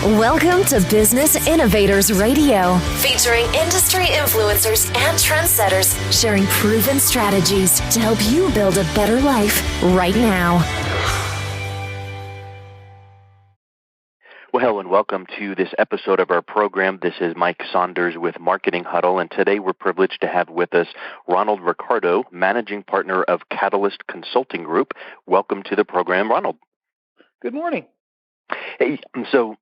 Welcome to Business Innovators Radio, featuring industry influencers and trendsetters sharing proven strategies to help you build a better life right now. Well, hello and welcome to this episode of our program. This is Mike Saunders with Marketing Huddle, and today we're privileged to have with us Ronald Recardo, Managing Partner of Catalyst Consulting Group. Welcome to the program, Ronald. Good morning. Hey, so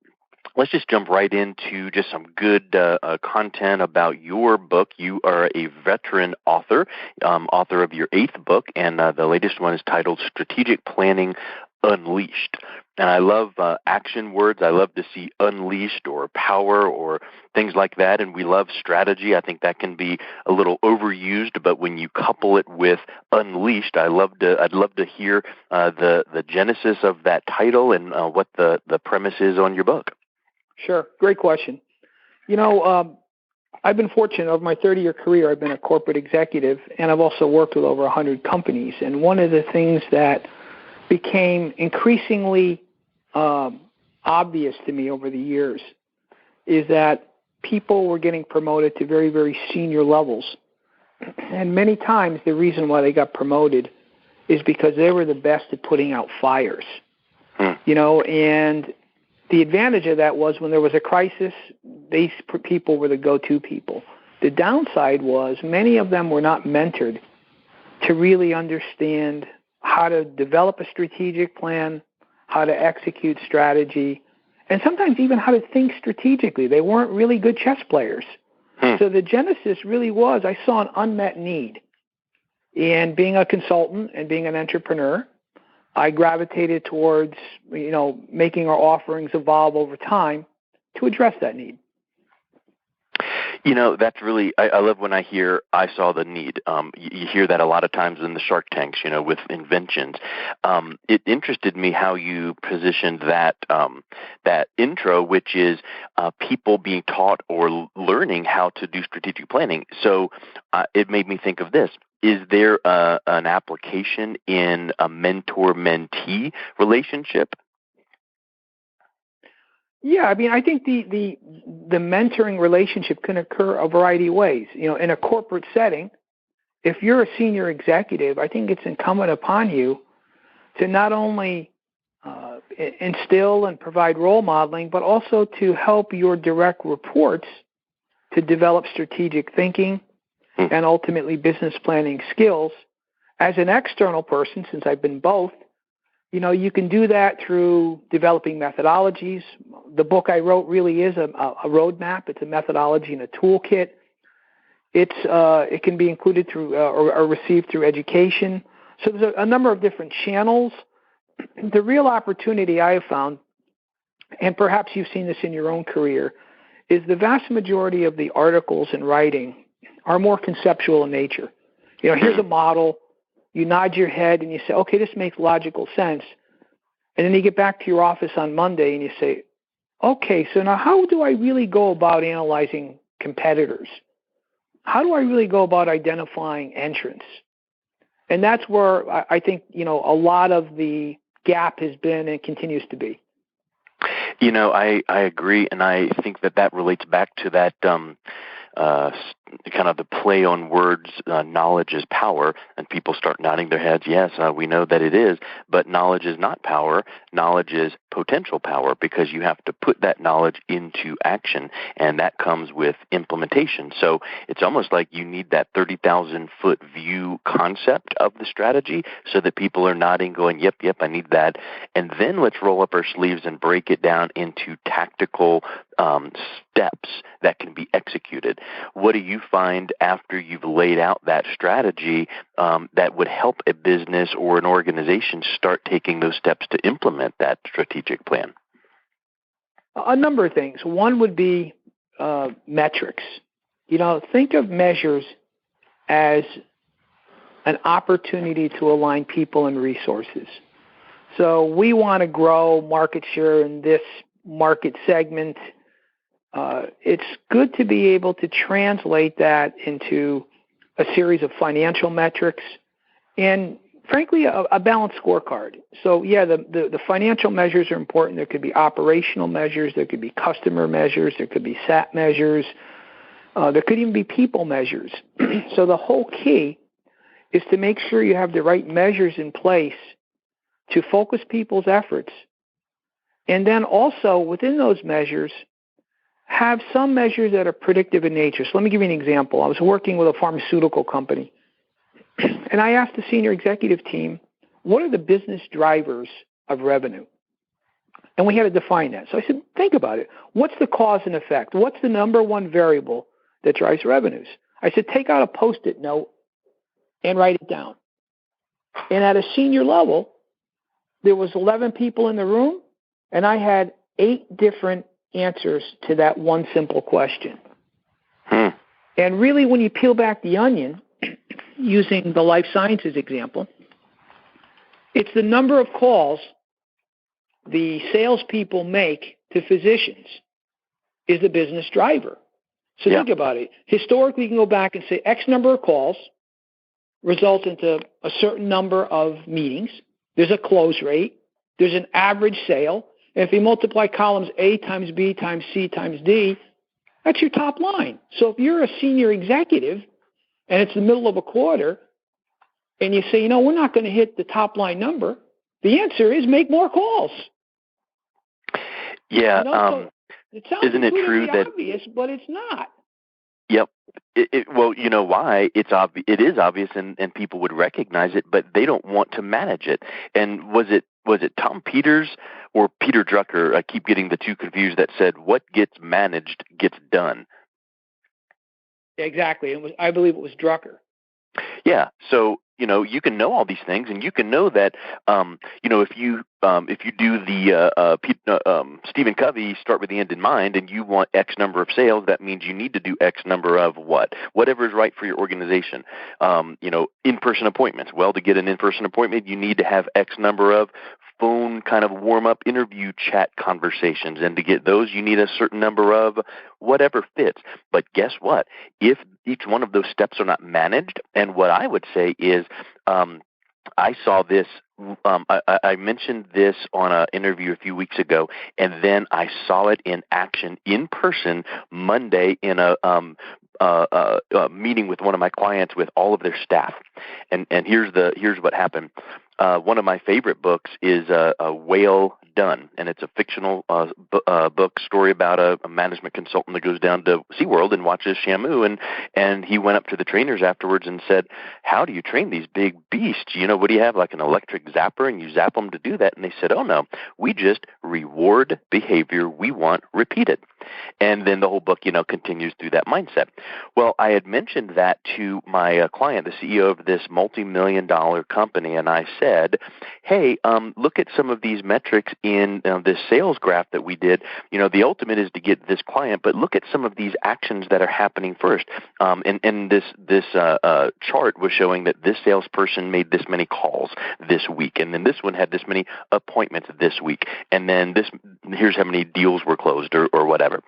let's just jump right into just some good content about your book. You are a veteran author, author of your 8th book, and the latest one is titled Strategic Planning Unleashed. And I love action words. I love to see unleashed or power or things like that. And we love strategy. I think that can be a little overused, but when you couple it with unleashed, I'd love to hear the genesis of that title and what the premise is on your book. Sure. Great question. You know, I've been fortunate over my 30-year career. I've been a corporate executive, and I've also worked with over 100 companies. And one of the things that became increasingly obvious to me over the years is that people were getting promoted to very, very senior levels. And many times the reason why they got promoted is because they were the best at putting out fires. You know, and the advantage of that was when there was a crisis, these people were the go-to people. The downside was many of them were not mentored to really understand how to develop a strategic plan, how to execute strategy, and sometimes even how to think strategically. They weren't really good chess players. So the genesis really was, I saw an unmet need. And being a consultant and being an entrepreneur, I gravitated towards, you know, making our offerings evolve over time to address that need. You know, that's really, I love when I saw the need. You hear that a lot of times in the Shark Tanks, you know, with inventions. It interested me how you positioned that intro, which is people being taught or learning how to do strategic planning. So it made me think of this. Is there an application in a mentor-mentee relationship? Yeah, I mean, I think the mentoring relationship can occur a variety of ways. You know, in a corporate setting, if you're a senior executive, I think it's incumbent upon you to not only instill and provide role modeling, but also to help your direct reports to develop strategic thinking and ultimately business planning skills. As an external person, since I've been both, you know, you can do that through developing methodologies. The book I wrote really is a roadmap. It's a methodology and a toolkit. It can be included through or received through education. So there's a number of different channels. The real opportunity I have found, and perhaps you've seen this in your own career, is the vast majority of the articles and writing are more conceptual in nature. You know, here's a model. You nod your head and you say, okay, this makes logical sense. And then you get back to your office on Monday and you say, okay, so now how do I really go about analyzing competitors? How do I really go about identifying entrants? And that's where I think, you know, a lot of the gap has been and continues to be. You know, I agree, and I think that relates back to that kind of the play on words, knowledge is power, and people start nodding their heads, yes, we know that it is, but knowledge is not power. Knowledge is potential power because you have to put that knowledge into action, and that comes with implementation. So it's almost like you need that 30,000-foot view concept of the strategy so that people are nodding, going, yep, I need that. And then let's roll up our sleeves and break it down into tactical steps that can be executed. What do you find after you've laid out that strategy that would help a business or an organization start taking those steps to implement that strategic plan? A number of things. One would be metrics. You know, think of measures as an opportunity to align people and resources. So we want to grow market share in this market segment. It's good to be able to translate that into a series of financial metrics and frankly, a balanced scorecard. So, yeah, the financial measures are important. There could be operational measures. There could be customer measures. There could be SAT measures. There could even be people measures. So the whole key is to make sure you have the right measures in place to focus people's efforts. And then also within those measures, have some measures that are predictive in nature. So let me give you an example. I was working with a pharmaceutical company, and I asked the senior executive team, what are the business drivers of revenue? And we had to define that. So I said, think about it. What's the cause and effect? What's the number one variable that drives revenues? I said, take out a Post-it note and write it down. And at a senior level, there was 11 people in the room, and I had 8 different answers to that one simple question. And really, when you peel back the onion, using the life sciences example, it's the number of calls the salespeople make to physicians is the business driver. So think about it. Historically, you can go back and say X number of calls result into a certain number of meetings. There's a close rate. There's an average sale. And if you multiply columns A times B times C times D, that's your top line. So if you're a senior executive and it's the middle of a quarter and you say, we're not going to hit the top line number, the answer is make more calls. Yeah. So it sounds isn't it true that obvious, but it's not. Yep. Well, you know why? It is obvious, and people would recognize it, but they don't want to manage it. And was it Tom Peters or Peter Drucker? I keep getting the two confused. That said, "What gets managed gets done." Exactly. I believe it was Drucker. Yeah. So you can know all these things, and you can know that if you do the Stephen Covey start with the end in mind, and you want X number of sales, that means you need to do X number of whatever is right for your organization. In-person appointments. Well, to get an in-person appointment, you need to have X number of phone kind of warm-up interview chat conversations, and to get those, you need a certain number of whatever fits. But guess what? If each one of those steps are not managed, and what I would say is, I saw this. I mentioned this on an interview a few weeks ago, and then I saw it in action in person Monday in a meeting with one of my clients with all of their staff. And here's what happened. One of my favorite books is Whale Done, and it's a fictional book story about a management consultant that goes down to SeaWorld and watches Shamu, and he went up to the trainers afterwards and said, "How do you train these big beasts? What do you have, like an electric zapper, and you zap them to do that?" And they said, "Oh no, we just reward behavior we want repeated." And then the whole book, continues through that mindset. Well, I had mentioned that to my client, the CEO of this multi-million-dollar company, and I said, "Hey, look at some of these metrics in this sales graph that we did. The ultimate is to get this client, but look at some of these actions that are happening first." And this chart was showing that this salesperson made this many calls this week, and then this one had this many appointments this week, and then here's how many deals were closed or whatever.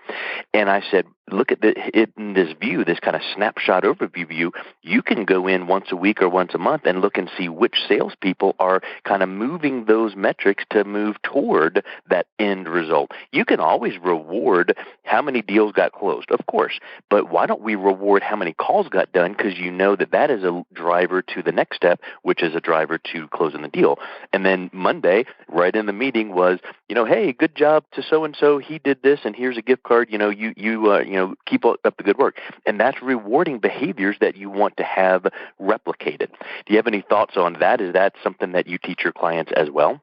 And I said, look at in this view, this kind of snapshot overview view, you can go in once a week or once a month and look and see which salespeople are kind of moving those metrics to move toward that end result. You can always reward how many deals got closed, of course, but why don't we reward how many calls got done, because you know that is a driver to the next step, which is a driver to closing the deal. And then Monday, right in the meeting was, hey, good job to so-and-so, he did this, and here's a gift card, you keep up the good work. And that's rewarding behaviors that you want to have replicated. Do you have any thoughts on that? Is that something that you teach your clients as well?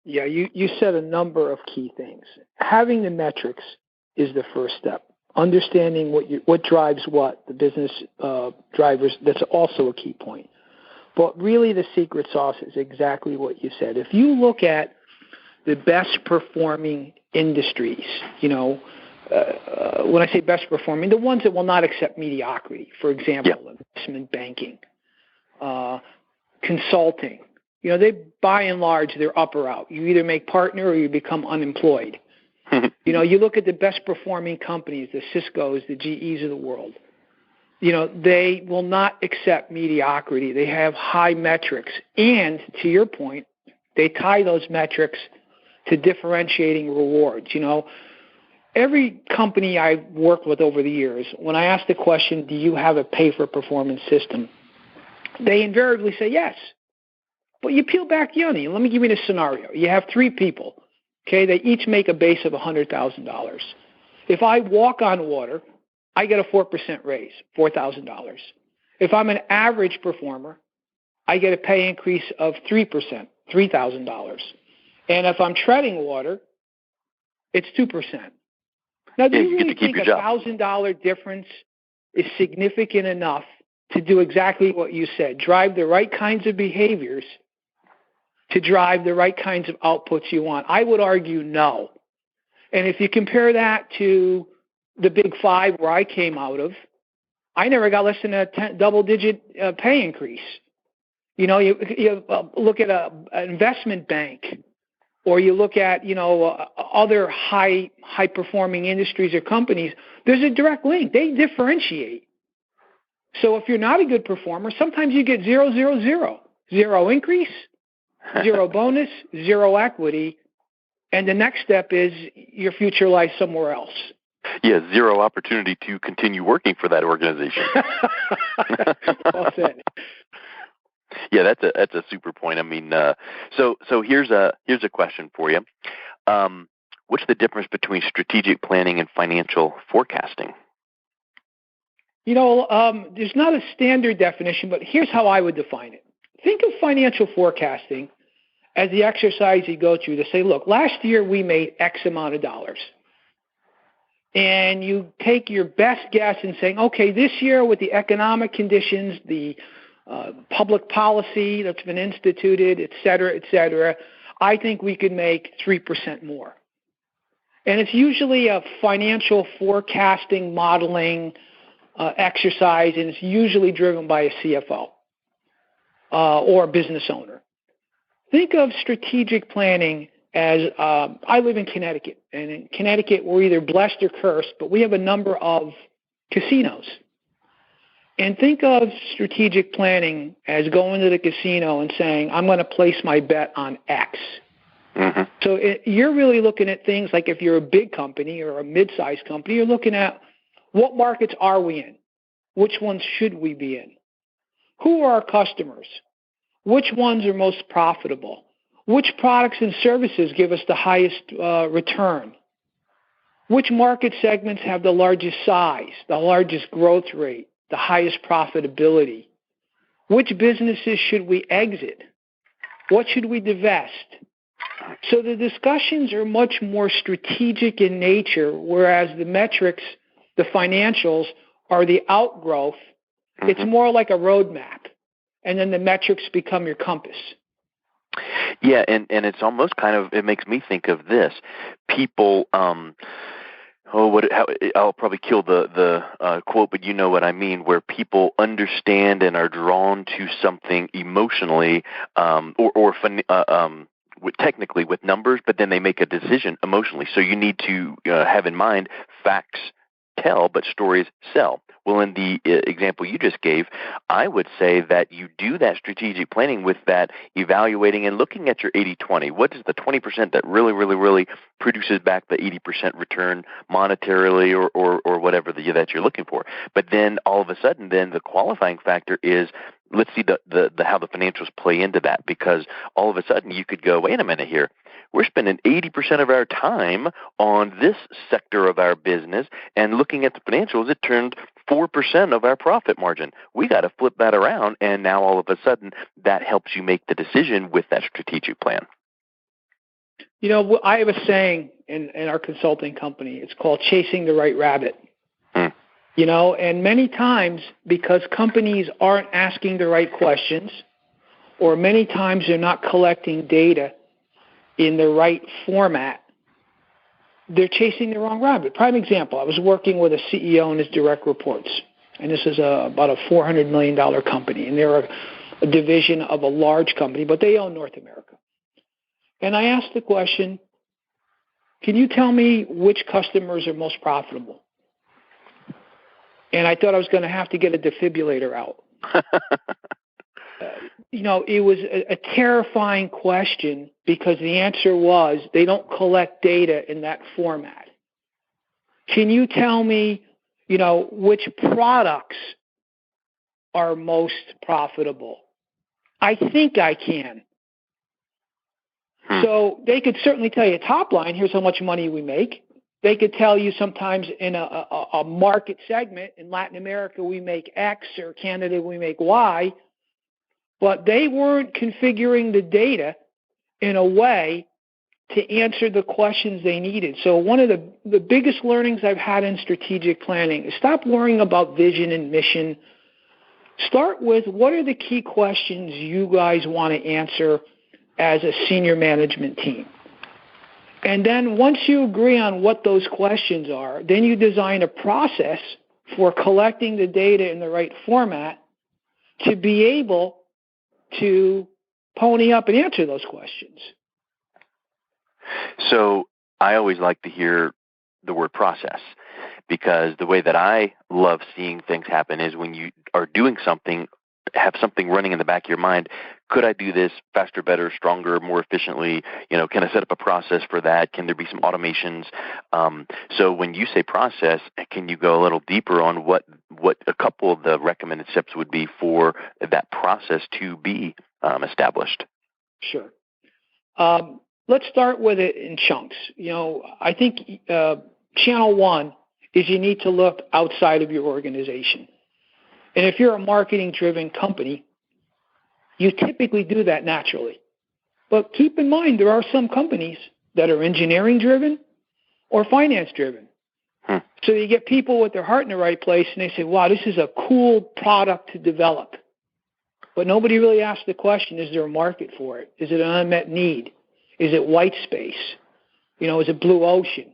Yeah, you said a number of key things. Having the metrics is the first step. Understanding what drives what, the business drivers, that's also a key point. But really the secret sauce is exactly what you said. If you look at the best performing industries, when I say best performing, the ones that will not accept mediocrity, for example, investment banking, consulting, they by and large, they're up or out. You either make partner or you become unemployed. You look at the best performing companies, the Ciscos, the GEs of the world. they will not accept mediocrity. They have high metrics. And to your point, they tie those metrics to differentiating rewards. Every company I've worked with over the years, when I ask the question, do you have a pay-for-performance system, they invariably say yes. But you peel back the onion. Let me give you a scenario. You have 3 people, okay? They each make a base of $100,000. If I walk on water, I get a 4% raise, $4,000. If I'm an average performer, I get a pay increase of 3%, $3,000. And if I'm treading water, it's 2%. Now, do you really think a $1,000 difference is significant enough to do exactly what you said, drive the right kinds of behaviors to drive the right kinds of outputs you want? I would argue no. And if you compare that to the Big Five where I came out of, I never got less than a double-digit pay increase. You look at an investment bank, or you look at, other high-performing industries or companies, there's a direct link. They differentiate. So if you're not a good performer, sometimes you get 0, 0, 0. 0 increase, 0 bonus, 0 equity, and the next step is your future lies somewhere else. Yeah, 0 opportunity to continue working for that organization. Well said. Yeah, that's a super point. I mean, so here's a question for you. What's the difference between strategic planning and financial forecasting? There's not a standard definition, but here's how I would define it. Think of financial forecasting as the exercise you go through to say, look, last year we made X amount of dollars. And you take your best guess in saying, okay, this year with the economic conditions, the public policy that's been instituted, et cetera, I think we could make 3% more. And it's usually a financial forecasting modeling exercise, and it's usually driven by a CFO or a business owner. Think of strategic planning as I live in Connecticut, and in Connecticut we're either blessed or cursed, but we have a number of casinos. And think of strategic planning as going to the casino and saying, I'm going to place my bet on X. Mm-hmm. So you're really looking at things like if you're a big company or a mid-sized company, you're looking at what markets are we in? Which ones should we be in? Who are our customers? Which ones are most profitable? Which products and services give us the highest return? Which market segments have the largest size, the largest growth rate, the highest profitability? Which businesses should we exit? What should we divest? So the discussions are much more strategic in nature, whereas the metrics, the financials, are the outgrowth. Mm-hmm. It's more like a roadmap, and then the metrics become your compass. Yeah, and it's almost it makes me think of this. People, I'll probably kill the quote, but you know what I mean, where people understand and are drawn to something emotionally, technically with numbers, but then they make a decision emotionally. So you need to have in mind facts tell, but stories sell. Well, in the example you just gave, I would say that you do that strategic planning with that evaluating and looking at your 80-20. What is the 20% that really, really, really produces back the 80% return monetarily or whatever that you're looking for? But then all of a sudden, then the qualifying factor is, let's see the how the financials play into that, because all of a sudden you could go, wait a minute here. We're spending 80% of our time on this sector of our business, and looking at the financials, it turned 4% of our profit margin. We got to flip that around, and now all of a sudden that helps you make the decision with that strategic plan. I have a saying in our consulting company. It's called chasing the right rabbit. And many times, because companies aren't asking the right questions, or many times they're not collecting data in the right format, they're chasing the wrong rabbit. Prime example, I was working with a CEO and his direct reports, and this is about a $400 million company, and they're a division of a large company, but they own North America. And I asked the question, can you tell me which customers are most profitable? and I thought I was going to have to get a defibrillator out. It was a terrifying question because the answer was they don't collect data in that format. Can you tell me, which products are most profitable? I think I can. So they could certainly tell you top line, here's how much money we make. They could tell you sometimes in a market segment, in Latin America we make X, or Canada we make Y, but they weren't configuring the data in a way to answer the questions they needed. So one of the biggest learnings I've had in strategic planning is stop worrying about vision and mission. Start with, what are the key questions you guys want to answer as a senior management team? And then once you agree on what those questions are, then you design a process for collecting the data in the right format to be able to pony up and answer those questions. So I always like to hear the word process, because the way that I love seeing things happen is when you are doing something, have something running in the back of your mind. Could I do this faster, better, stronger, more efficiently? Can I set up a process for that? Can there be some automations? So when you say process, can you go a little deeper on what a couple of the recommended steps would be for that process to be established? Sure. Let's start with it in chunks. I think channel one is you need to look outside of your organization. And if you're a marketing-driven company, you typically do that naturally. But keep in mind, there are some companies that are engineering-driven or finance-driven. So you get people with their heart in the right place, and they say, wow, this is a cool product to develop. But nobody really asks the question, is there a market for it? Is it an unmet need? Is it white space? Is it blue ocean?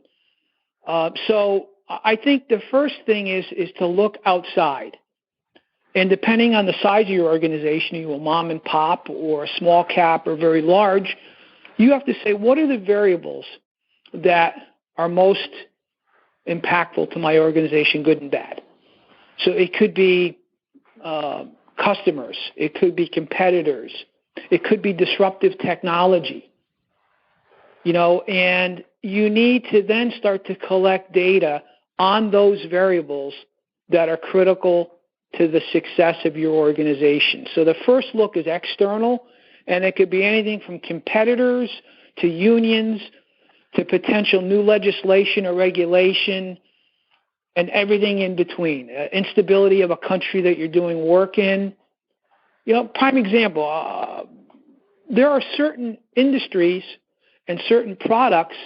So I think the first thing is to look outside. And depending on the size of your organization, you a mom and pop or a small cap or very large, you have to say, what are the variables that are most impactful to my organization, good and bad? So it could be customers. It could be competitors. It could be disruptive technology. And you need to then start to collect data on those variables that are critical to the success of your organization. So the first look is external, and it could be anything from competitors to unions to potential new legislation or regulation and everything in between. Instability of a country that you're doing work in. Prime example, there are certain industries and certain products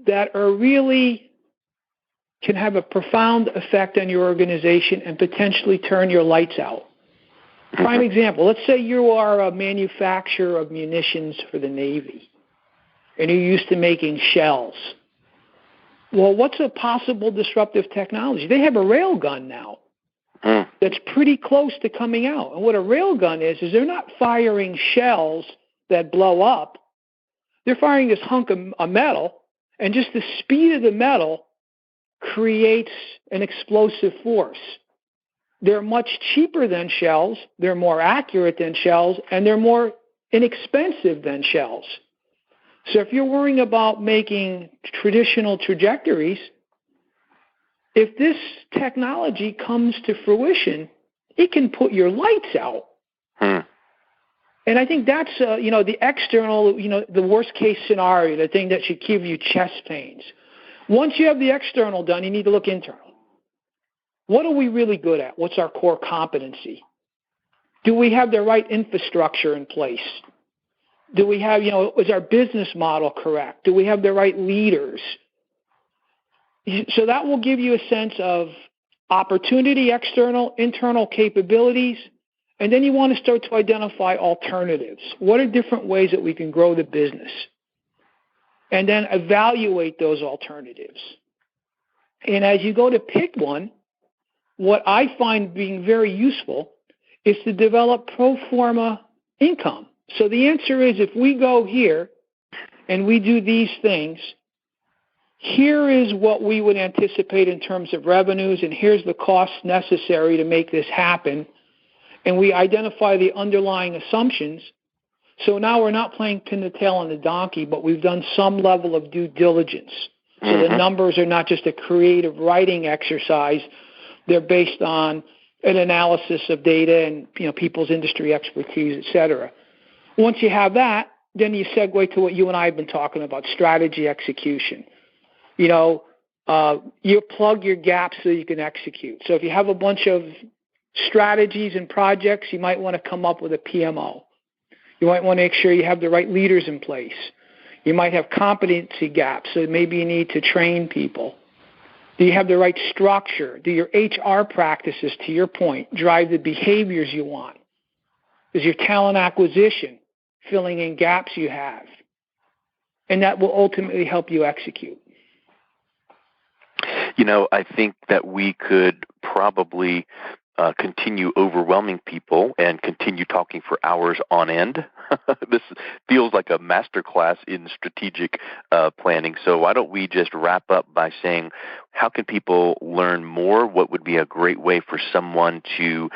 that are really can have a profound effect on your organization and potentially turn your lights out. Prime example, let's say you are a manufacturer of munitions for the Navy, and you're used to making shells. Well, what's a possible disruptive technology? They have a railgun now that's pretty close to coming out. And what a railgun is they're not firing shells that blow up. They're firing this hunk of metal, and just the speed of the metal creates an explosive force. They're much cheaper than shells, they're more accurate than shells, and they're more inexpensive than shells. So if you're worrying about making traditional trajectories, if this technology comes to fruition, it can put your lights out. And I think that's, the external, the worst case scenario, the thing that should give you chest pains. Once you have the external done, you need to look internal. What are we really good at? What's our core competency? Do we have the right infrastructure in place? Do we have, is our business model correct? Do we have the right leaders? So that will give you a sense of opportunity, external, internal capabilities, and then you want to start to identify alternatives. What are different ways that we can grow the business? And then evaluate those alternatives. And as you go to pick one, what I find being very useful is to develop pro forma income. So the answer is, if we go here and we do these things, here is what we would anticipate in terms of revenues, and here's the costs necessary to make this happen. And we identify the underlying assumptions. So now we're not playing pin the tail on the donkey, but we've done some level of due diligence. So the numbers are not just a creative writing exercise. They're based on an analysis of data and people's industry expertise, et cetera. Once you have that, then you segue to what you and I have been talking about, strategy execution. You plug your gaps so you can execute. So if you have a bunch of strategies and projects, you might want to come up with a PMO. You might want to make sure you have the right leaders in place. You might have competency gaps, so maybe you need to train people. Do you have the right structure? Do your HR practices, to your point, drive the behaviors you want? Is your talent acquisition filling in gaps you have? And that will ultimately help you execute. I think that we could probably continue overwhelming people and continue talking for hours on end. This feels like a masterclass in strategic planning. So why don't we just wrap up by saying, how can people learn more? What would be a great way for someone to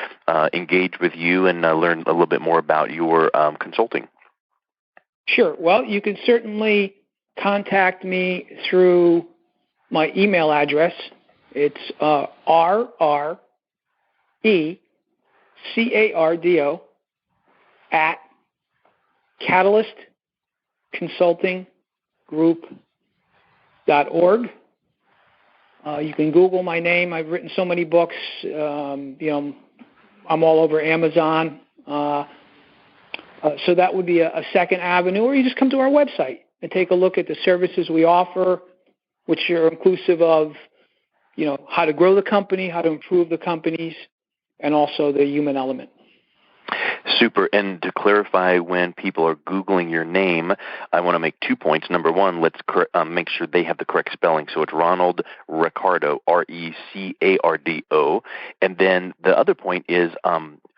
engage with you and learn a little bit more about your consulting? Sure. Well, you can certainly contact me through my email address. It's RRECARDO at catalystconsultinggroup.org. You can Google my name. I've written so many books. I'm all over Amazon. So that would be a second avenue. Or you just come to our website and take a look at the services we offer, which are inclusive of, how to grow the company, how to improve the companies, and also the human element. Super. And to clarify, when people are Googling your name, I want to make 2 points. Number one, let's make sure they have the correct spelling. So it's Ronald Recardo, Recardo. And then the other point is,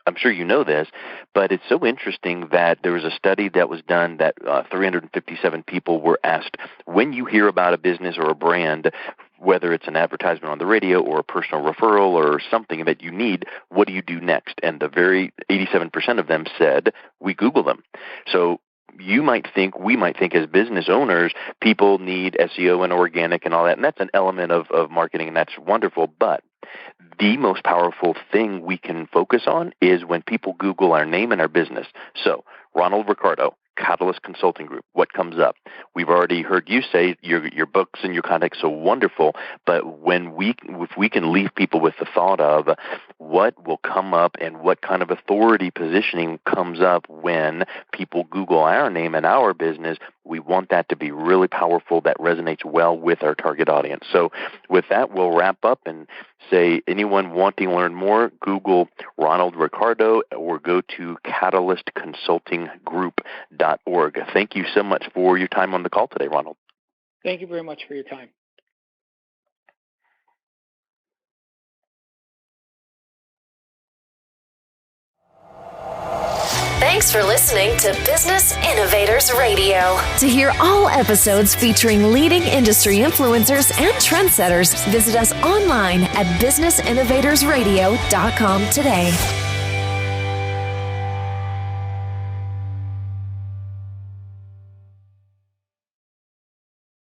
I'm sure you know this, but it's so interesting that there was a study that was done that 357 people were asked, when you hear about a business or a brand, whether it's an advertisement on the radio or a personal referral or something that you need, what do you do next? And the very 87% of them said, we Google them. So we might think as business owners, people need SEO and organic and all that, and that's an element of marketing, and that's wonderful. But the most powerful thing we can focus on is when people Google our name and our business. So Ronald Recardo, Catalyst Consulting Group, what comes up? We've already heard you say your books and your content so wonderful, but if we can leave people with the thought of what will come up and what kind of authority positioning comes up when people Google our name and our business, we want that to be really powerful, that resonates well with our target audience. So with that, we'll wrap up and say, anyone wanting to learn more, Google Ronald Recardo or go to catalystconsultinggroup.org. Thank you so much for your time on the call today, Ronald. Thank you very much for your time. Thanks for listening to Business Innovators Radio. To hear all episodes featuring leading industry influencers and trendsetters, visit us online at businessinnovatorsradio.com today.